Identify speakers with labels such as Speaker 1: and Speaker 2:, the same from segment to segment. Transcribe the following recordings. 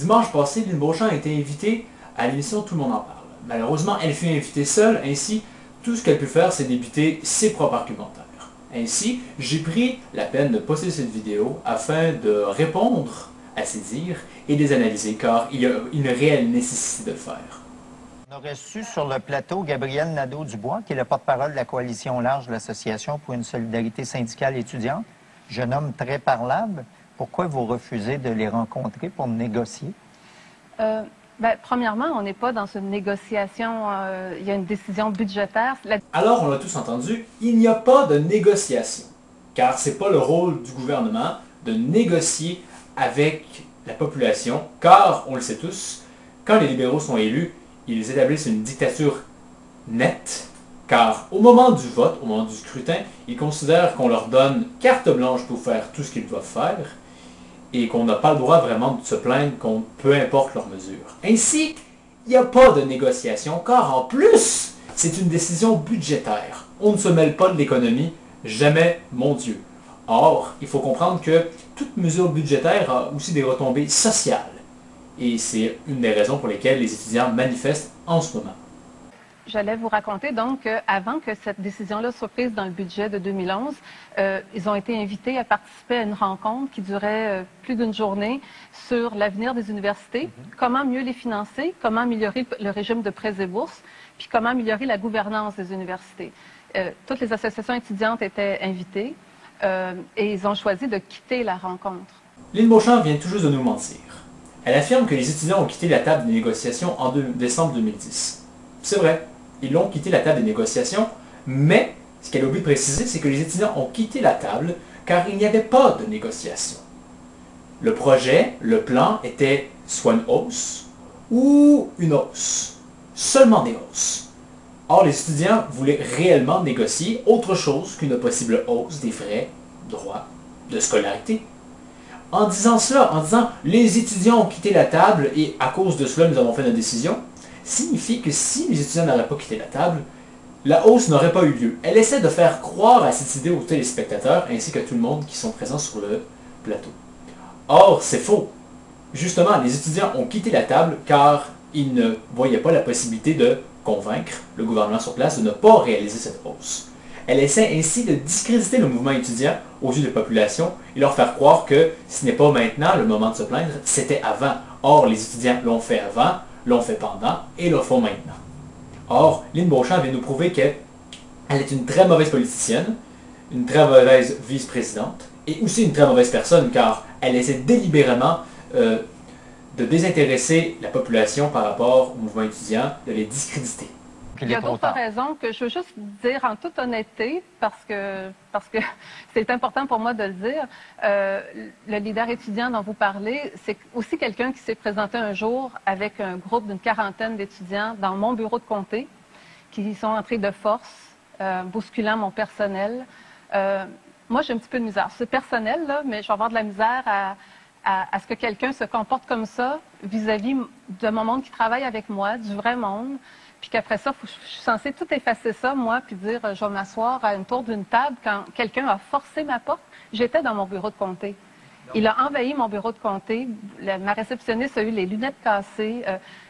Speaker 1: Dimanche passé, Lynn Beauchamp a été invitée à l'émission Tout le monde en parle. Malheureusement, elle fut invitée seule, ainsi, tout ce qu'elle peut faire, c'est débiter ses propres argumentaires. Ainsi, j'ai pris la peine de poster cette vidéo afin de répondre à ses dires et les analyser, car il y a une réelle nécessité de le faire.
Speaker 2: On a reçu sur le plateau Gabriel Nadeau-Dubois, qui est le porte-parole de la Coalition large de l'Association pour une solidarité syndicale étudiante. Jeune homme très parlable. Pourquoi vous refusez de les rencontrer pour négocier?
Speaker 3: Premièrement, on n'est pas dans une négociation, il y a une décision budgétaire.
Speaker 1: Alors, on l'a tous entendu, il n'y a pas de négociation, car ce n'est pas le rôle du gouvernement de négocier avec la population, car, on le sait tous, quand les libéraux sont élus, ils établissent une dictature nette, car au moment du vote, au moment du scrutin, ils considèrent qu'on leur donne carte blanche pour faire tout ce qu'ils doivent faire, et qu'on n'a pas le droit vraiment de se plaindre peu importe leurs mesures. Ainsi, il n'y a pas de négociation, car en plus, c'est une décision budgétaire. On ne se mêle pas de l'économie, jamais, mon Dieu. Or, il faut comprendre que toute mesure budgétaire a aussi des retombées sociales. Et c'est une des raisons pour lesquelles les étudiants manifestent en ce moment.
Speaker 3: J'allais vous raconter donc qu'avant que cette décision-là soit prise dans le budget de 2011, ils ont été invités à participer à une rencontre qui durait plus d'une journée sur l'avenir des universités, comment mieux les financer, comment améliorer le régime de prêts et bourses, puis comment améliorer la gouvernance des universités. Toutes les associations étudiantes étaient invitées et ils ont choisi de quitter la rencontre.
Speaker 1: Lynn Beauchamp vient tout juste de nous mentir. Elle affirme que les étudiants ont quitté la table des négociations en décembre 2010. C'est vrai. Ils l'ont quitté la table des négociations, mais ce qu'elle oublie de préciser, c'est que les étudiants ont quitté la table car il n'y avait pas de négociation. Le projet, le plan était soit une hausse ou une hausse. Seulement des hausses. Or, les étudiants voulaient réellement négocier autre chose qu'une possible hausse des frais, droits, de scolarité. En disant cela, en disant « les étudiants ont quitté la table et à cause de cela, nous avons fait notre décision », signifie que si les étudiants n'auraient pas quitté la table, la hausse n'aurait pas eu lieu. Elle essaie de faire croire à cette idée aux téléspectateurs ainsi qu'à tout le monde qui sont présents sur le plateau. Or, c'est faux. Justement, les étudiants ont quitté la table car ils ne voyaient pas la possibilité de convaincre le gouvernement sur place de ne pas réaliser cette hausse. Elle essaie ainsi de discréditer le mouvement étudiant aux yeux de la population et leur faire croire que ce n'est pas maintenant le moment de se plaindre, c'était avant. Or, les étudiants l'ont fait avant, l'ont fait pendant et le font maintenant. Or, Lynn Beauchamp vient nous prouver qu'elle est une très mauvaise politicienne, une très mauvaise vice-présidente et aussi une très mauvaise personne car elle essaie délibérément de désintéresser la population par rapport au mouvement étudiant, de les discréditer.
Speaker 3: Il y a d'autres raisons que je veux juste dire en toute honnêteté, parce que c'est important pour moi de le dire. Le leader étudiant dont vous parlez, c'est aussi quelqu'un qui s'est présenté un jour avec un groupe d'une quarantaine d'étudiants dans mon bureau de comté, qui sont entrés de force, bousculant mon personnel. Moi, j'ai un petit peu de misère. C'est personnel, là, mais je vais avoir de la misère à ce que quelqu'un se comporte comme ça vis-à-vis de mon monde qui travaille avec moi, du vrai monde. Puis qu'après ça, je suis censée tout effacer ça, moi, puis dire je vais m'asseoir à une tour d'une table quand quelqu'un a forcé ma porte. J'étais dans mon bureau de comté. Il a envahi mon bureau de comté. Ma réceptionniste a eu les lunettes cassées.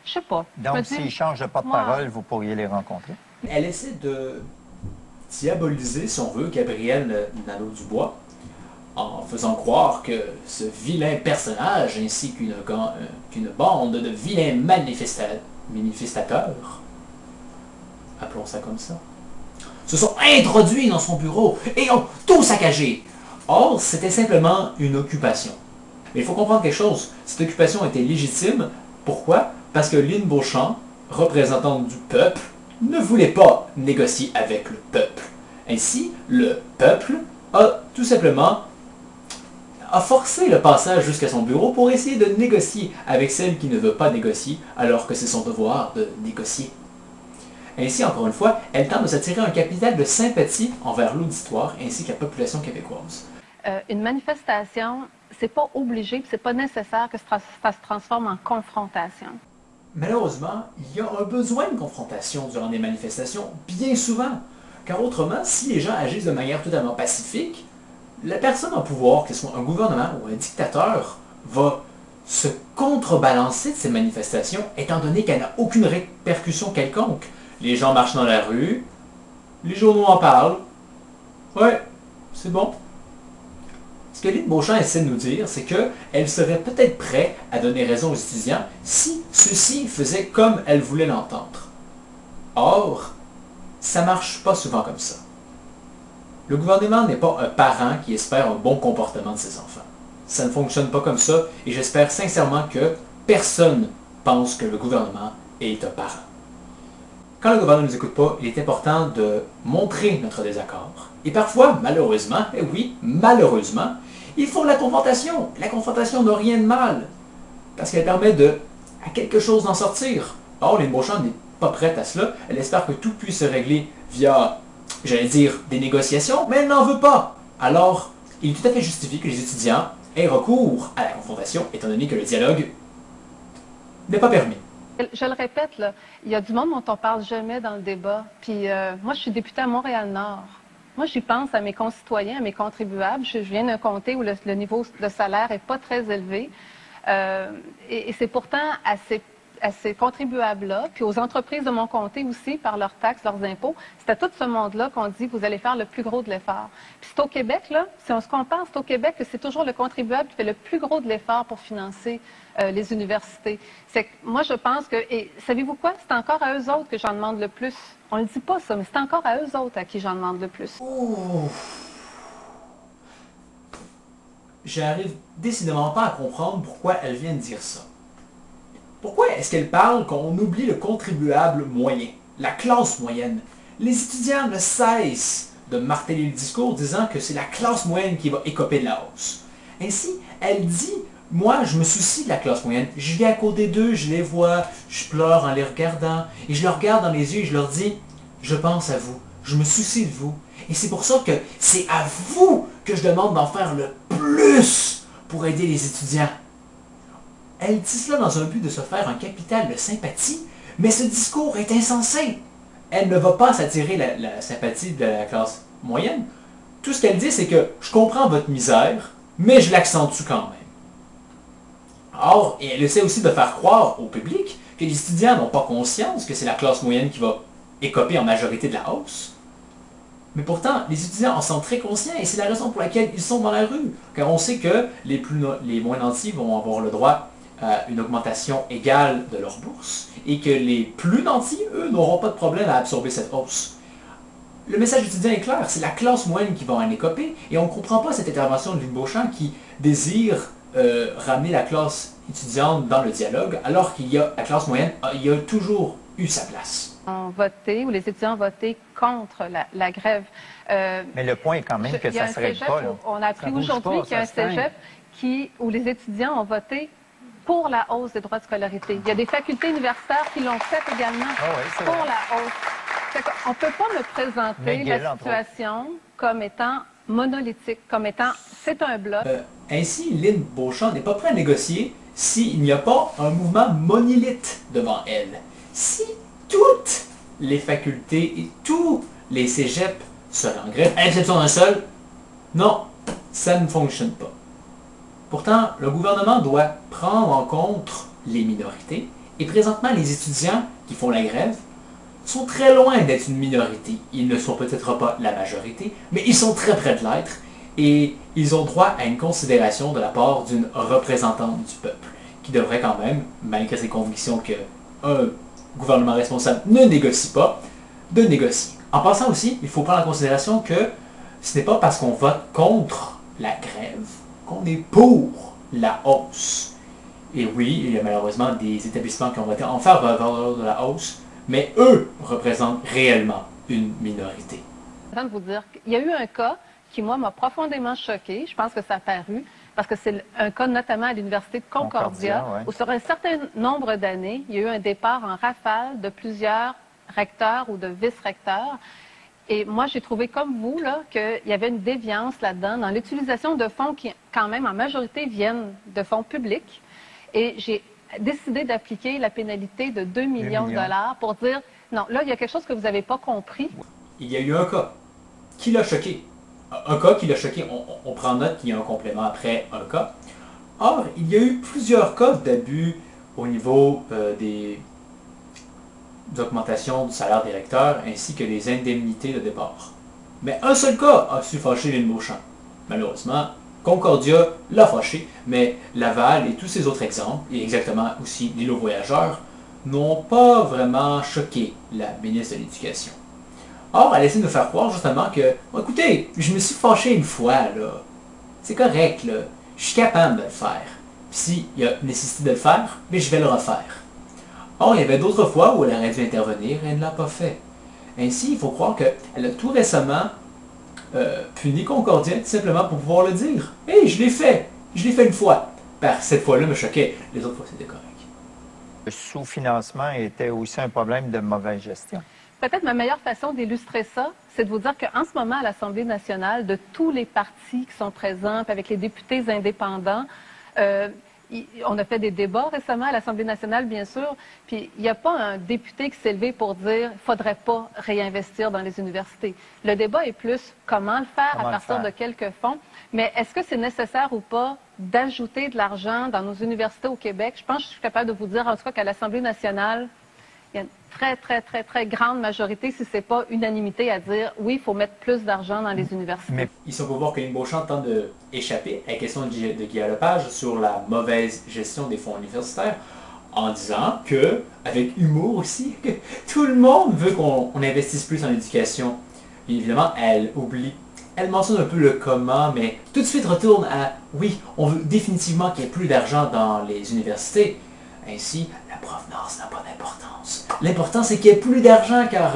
Speaker 3: Je sais pas.
Speaker 2: Donc, s'ils changent de porte-parole, vous pourriez les rencontrer?
Speaker 1: Elle essaie de diaboliser, si on veut, Gabriel Nadeau-Dubois, en faisant croire que ce vilain personnage, ainsi qu'une bande de vilains manifestateurs, appelons ça comme ça, se sont introduits dans son bureau et ont tout saccagé. Or, c'était simplement une occupation. Mais il faut comprendre quelque chose, cette occupation était légitime. Pourquoi? Parce que Lynn Beauchamp, représentante du peuple, ne voulait pas négocier avec le peuple. Ainsi, le peuple a tout simplement forcé le passage jusqu'à son bureau pour essayer de négocier avec celle qui ne veut pas négocier alors que c'est son devoir de négocier. Ainsi, encore une fois, elle tente de s'attirer un capital de sympathie envers l'auditoire ainsi que la population québécoise.
Speaker 3: Une manifestation, c'est pas obligé, c'est pas nécessaire que ça se transforme en confrontation.
Speaker 1: Malheureusement, il y a un besoin de confrontation durant des manifestations, bien souvent. Car autrement, si les gens agissent de manière totalement pacifique, la personne en pouvoir, que ce soit un gouvernement ou un dictateur, va se contrebalancer de ces manifestations, étant donné qu'elle n'a aucune répercussion quelconque. Les gens marchent dans la rue, les journaux en parlent. Ouais, c'est bon. Ce que Lynn Beauchamp essaie de nous dire, c'est qu'elle serait peut-être prête à donner raison aux étudiants si ceux-ci faisaient comme elle voulait l'entendre. Or, ça marche pas souvent comme ça. Le gouvernement n'est pas un parent qui espère un bon comportement de ses enfants. Ça ne fonctionne pas comme ça et j'espère sincèrement que personne pense que le gouvernement est un parent. Quand le gouvernement ne nous écoute pas, il est important de montrer notre désaccord. Et parfois, malheureusement, et oui, malheureusement, il faut la confrontation. La confrontation n'a rien de mal, parce qu'elle permet à quelque chose d'en sortir. Or, Lynn Beauchamp n'est pas prête à cela. Elle espère que tout puisse se régler via, j'allais dire, des négociations, mais elle n'en veut pas. Alors, il est tout à fait justifié que les étudiants aient recours à la confrontation, étant donné que le dialogue n'est pas permis.
Speaker 3: Je le répète, là, il y a du monde dont on parle jamais dans le débat. Puis moi, je suis députée à Montréal-Nord. Moi, j'y pense à mes concitoyens, à mes contribuables. Je viens d'un comté où le niveau de salaire n'est pas très élevé. Et c'est pourtant à ces contribuables-là, puis aux entreprises de mon comté aussi, par leurs taxes, leurs impôts, c'est à tout ce monde-là qu'on dit que vous allez faire le plus gros de l'effort. Puis c'est au Québec, là, si on se compare, c'est au Québec que c'est toujours le contribuable qui fait le plus gros de l'effort pour financer les universités. C'est que moi, je pense que, et savez-vous quoi? C'est encore à eux autres que j'en demande le plus. On ne le dit pas ça, mais c'est encore à eux autres à qui j'en demande le plus.
Speaker 1: Oh. J'arrive décidément pas à comprendre pourquoi elle vient de dire ça. Pourquoi est-ce qu'elle parle qu'on oublie le contribuable moyen, la classe moyenne? Les étudiants ne cessent de marteler le discours disant que c'est la classe moyenne qui va écoper de la hausse. Ainsi, elle dit, moi je me soucie de la classe moyenne, je vis à côté d'eux, je les vois, je pleure en les regardant, et je leur regarde dans les yeux et je leur dis, je pense à vous, je me soucie de vous. Et c'est pour ça que c'est à vous que je demande d'en faire le plus pour aider les étudiants. Elle dit cela dans un but de se faire un capital de sympathie, mais ce discours est insensé. Elle ne va pas s'attirer la sympathie de la classe moyenne. Tout ce qu'elle dit, c'est que je comprends votre misère, mais je l'accentue quand même. Or, elle essaie aussi de faire croire au public que les étudiants n'ont pas conscience que c'est la classe moyenne qui va écoper en majorité de la hausse. Mais pourtant, les étudiants en sont très conscients et c'est la raison pour laquelle ils sont dans la rue. Car on sait que les moins nantis vont avoir le droit à une augmentation égale de leur bourse et que les plus nantis, eux, n'auront pas de problème à absorber cette hausse. Le message étudiant est clair, c'est la classe moyenne qui va en écoper et on ne comprend pas cette intervention de Lynn Beauchamp qui désire ramener la classe étudiante dans le dialogue alors qu'il y a la classe moyenne, il y a toujours eu sa place.
Speaker 3: Ont voté, ou les étudiants ont voté contre la grève.
Speaker 2: Mais le point est quand même que ça ne se règle pas. Là.
Speaker 3: On a appris aujourd'hui qu'il y a un cégep où les étudiants ont voté pour la hausse des droits de scolarité. Il y a des facultés universitaires qui l'ont fait également pour la hausse. On ne peut pas me présenter
Speaker 2: McGill,
Speaker 3: la situation comme étant monolithique, comme étant c'est un bloc.
Speaker 1: Ainsi, Lynn Beauchamp n'est pas prêt à négocier s'il n'y a pas un mouvement monolithe devant elle. Si toutes les facultés et tous les cégeps seraient en grève, à l'exception d'un seul, non, ça ne fonctionne pas. Pourtant, le gouvernement doit prendre en compte les minorités et présentement, les étudiants qui font la grève sont très loin d'être une minorité. Ils ne sont peut-être pas la majorité, mais ils sont très près de l'être et ils ont droit à une considération de la part d'une représentante du peuple qui devrait quand même, malgré ses convictions qu'un gouvernement responsable ne négocie pas, de négocier. En passant aussi, il faut prendre en considération que ce n'est pas parce qu'on vote contre la grève qu'on est pour la hausse. Et oui, il y a malheureusement des établissements qui ont voté en faveur de la hausse, mais eux représentent réellement une minorité.
Speaker 3: Je suis en train de vous dire qu'il y a eu un cas qui, moi, m'a profondément choquée. Je pense que ça a paru, parce que c'est un cas notamment à l'Université de Concordia, où sur un certain nombre d'années, il y a eu un départ en rafale de plusieurs recteurs ou de vice-recteurs. Et moi, j'ai trouvé comme vous qu'il y avait une déviance là-dedans dans l'utilisation de fonds qui, quand même, en majorité, viennent de fonds publics. Et j'ai décidé d'appliquer la pénalité de 2 millions de dollars pour dire, non, là, il y a quelque chose que vous n'avez pas compris.
Speaker 1: Il y a eu un cas qui l'a choqué. Un cas qui l'a choqué, on prend note qu'il y a un complément après un cas. Or, il y a eu plusieurs cas d'abus au niveau des augmentations du salaire des recteurs ainsi que les indemnités de départ. Mais un seul cas a su fâcher Lynn Beauchamp. Malheureusement, Concordia l'a fâché, mais Laval et tous ces autres exemples, et exactement aussi l'île aux voyageurs, n'ont pas vraiment choqué la ministre de l'Éducation. Or, elle essaie de nous faire croire justement que, écoutez, je me suis fâché une fois, là. C'est correct, là. Je suis capable de le faire. Puis s'il y a nécessité de le faire, mais je vais le refaire. Or, il y avait d'autres fois où elle aurait dû intervenir et elle ne l'a pas fait. Ainsi, il faut croire qu'elle a tout récemment puni Concordia tout simplement pour pouvoir le dire. « Hey, je l'ai fait! Je l'ai fait une fois! » Cette fois-là me choquait. Les autres fois, c'était correct.
Speaker 2: Le sous-financement était aussi un problème de mauvaise gestion.
Speaker 3: Peut-être ma meilleure façon d'illustrer ça, c'est de vous dire qu'en ce moment, à l'Assemblée nationale, de tous les partis qui sont présents, puis avec les députés indépendants, on a fait des débats récemment à l'Assemblée nationale, bien sûr, puis il n'y a pas un député qui s'est levé pour dire qu'il ne faudrait pas réinvestir dans les universités. Le débat est plus comment le faire, à partir de quelques fonds, mais est-ce que c'est nécessaire ou pas d'ajouter de l'argent dans nos universités au Québec? Je pense que je suis capable de vous dire, en tout cas, qu'à l'Assemblée nationale, il y a une très grande majorité, si ce n'est pas unanimité, à dire oui, il faut mettre plus d'argent dans les universités. Mais
Speaker 1: ici, on peut voir que Lynn Beauchamp tente d'échapper à la question de Guy Lepage sur la mauvaise gestion des fonds universitaires en disant que, avec humour aussi, que tout le monde veut qu'on investisse plus en éducation. Et évidemment, elle oublie. Elle mentionne un peu le comment, mais tout de suite retourne à oui, on veut définitivement qu'il y ait plus d'argent dans les universités. Ainsi, la provenance n'a pas d'importance. L'important, c'est qu'il n'y ait plus d'argent, car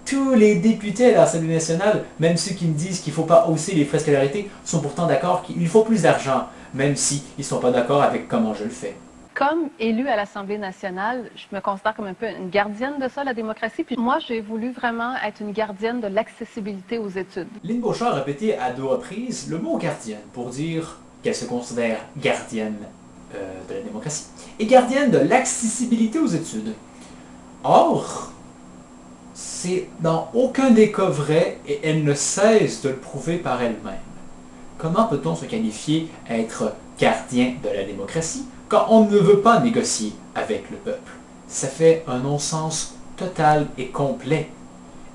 Speaker 1: tous les députés à l'Assemblée nationale, même ceux qui me disent qu'il ne faut pas hausser les frais de scolarité, sont pourtant d'accord qu'il faut plus d'argent, même s'ils ne sont pas d'accord avec comment je le fais.
Speaker 3: Comme élue à l'Assemblée nationale, je me considère comme un peu une gardienne de ça, la démocratie. Puis moi, j'ai voulu vraiment être une gardienne de l'accessibilité aux études.
Speaker 1: Lynn Beauchamp a répété à 2 reprises le mot gardienne pour dire qu'elle se considère gardienne de la démocratie et gardienne de l'accessibilité aux études. Or, c'est dans aucun des cas vrai et elle ne cesse de le prouver par elle-même. Comment peut-on se qualifier à être gardien de la démocratie quand on ne veut pas négocier avec le peuple? Ça fait un non-sens total et complet.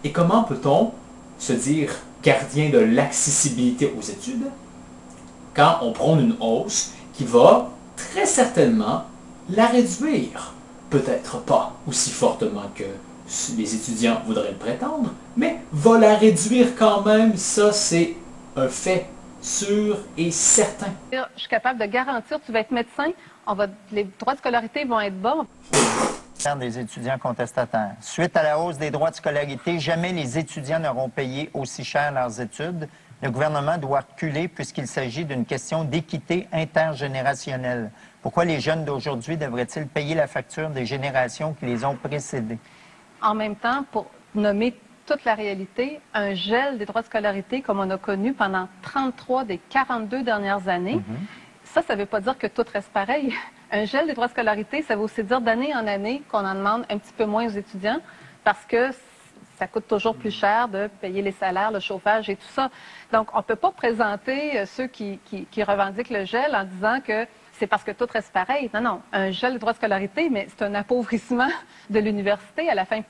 Speaker 1: Et comment peut-on se dire gardien de l'accessibilité aux études quand on prône une hausse qui va très certainement la réduire. Peut-être pas aussi fortement que les étudiants voudraient le prétendre, mais va la réduire quand même, ça c'est un fait sûr et certain.
Speaker 3: Je suis capable de garantir, tu vas être médecin, les droits de scolarité vont être bas.
Speaker 2: Des étudiants contestataires. Suite à la hausse des droits de scolarité, jamais les étudiants n'auront payé aussi cher leurs études. Le gouvernement doit reculer puisqu'il s'agit d'une question d'équité intergénérationnelle. Pourquoi les jeunes d'aujourd'hui devraient-ils payer la facture des générations qui les ont précédés? En
Speaker 3: même temps, pour nommer toute la réalité, un gel des droits de scolarité comme on a connu pendant 33 des 42 dernières années, ça ne veut pas dire que tout reste pareil. Un gel des droits de scolarité, ça veut aussi dire d'année en année qu'on en demande un petit peu moins aux étudiants parce que ça coûte toujours plus cher de payer les salaires, le chauffage et tout ça. Donc, on ne peut pas présenter ceux qui revendiquent le gel en disant que c'est parce que tout reste pareil. Non, non, un gel des droits de scolarité, mais c'est un appauvrissement de l'université à la fin.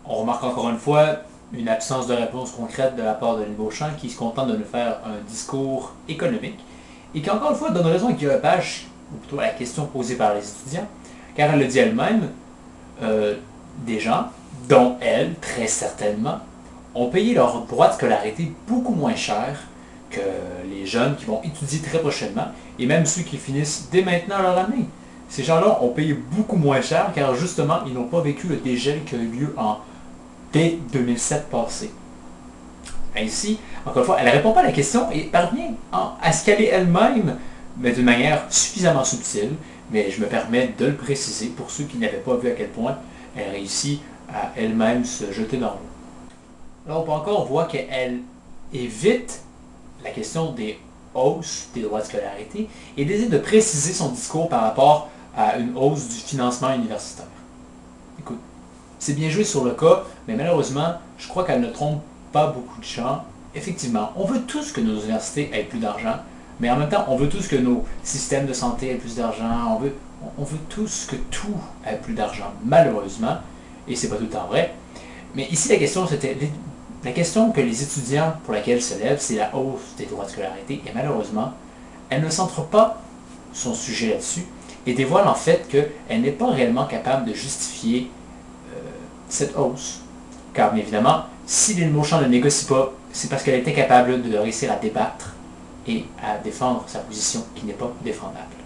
Speaker 1: On remarque encore une fois une absence de réponse concrète de la part de Lynn Beauchamp qui se contente de nous faire un discours économique et qui, encore une fois, donne raison à Guy Lepage, ou plutôt à la question posée par les étudiants, car elle le dit elle-même, des gens, dont elle, très certainement, ont payé leur droit de scolarité beaucoup moins cher que les jeunes qui vont étudier très prochainement, et même ceux qui finissent dès maintenant leur année. Ces gens-là ont payé beaucoup moins cher, car justement, ils n'ont pas vécu le dégel qui a eu lieu dès 2007 passé. Ainsi, encore une fois, elle ne répond pas à la question et parvient à se caler elle-même, mais d'une manière suffisamment subtile, mais je me permets de le préciser pour ceux qui n'avaient pas vu à quel point elle réussit à elle-même se jeter dans l'eau. Alors on peut encore voir qu'elle évite la question des hausses des droits de scolarité et décide de préciser son discours par rapport à une hausse du financement universitaire. Écoute, c'est bien joué sur le cas, mais malheureusement, je crois qu'elle ne trompe pas beaucoup de gens. Effectivement, on veut tous que nos universités aient plus d'argent, Mais en même temps, on veut tous que nos systèmes de santé aient plus d'argent, on veut tous que tout ait plus d'argent, malheureusement, et c'est pas tout le temps vrai. Mais ici, la question que les étudiants pour laquelle se lèvent, c'est la hausse des droits de scolarité, et malheureusement, elle ne centre pas son sujet là-dessus, et dévoile en fait qu'elle n'est pas réellement capable de justifier cette hausse. Car bien évidemment, si Lynn Beauchamp ne négocie pas, c'est parce qu'elle était capable de réussir à débattre et à défendre sa position qui n'est pas défendable.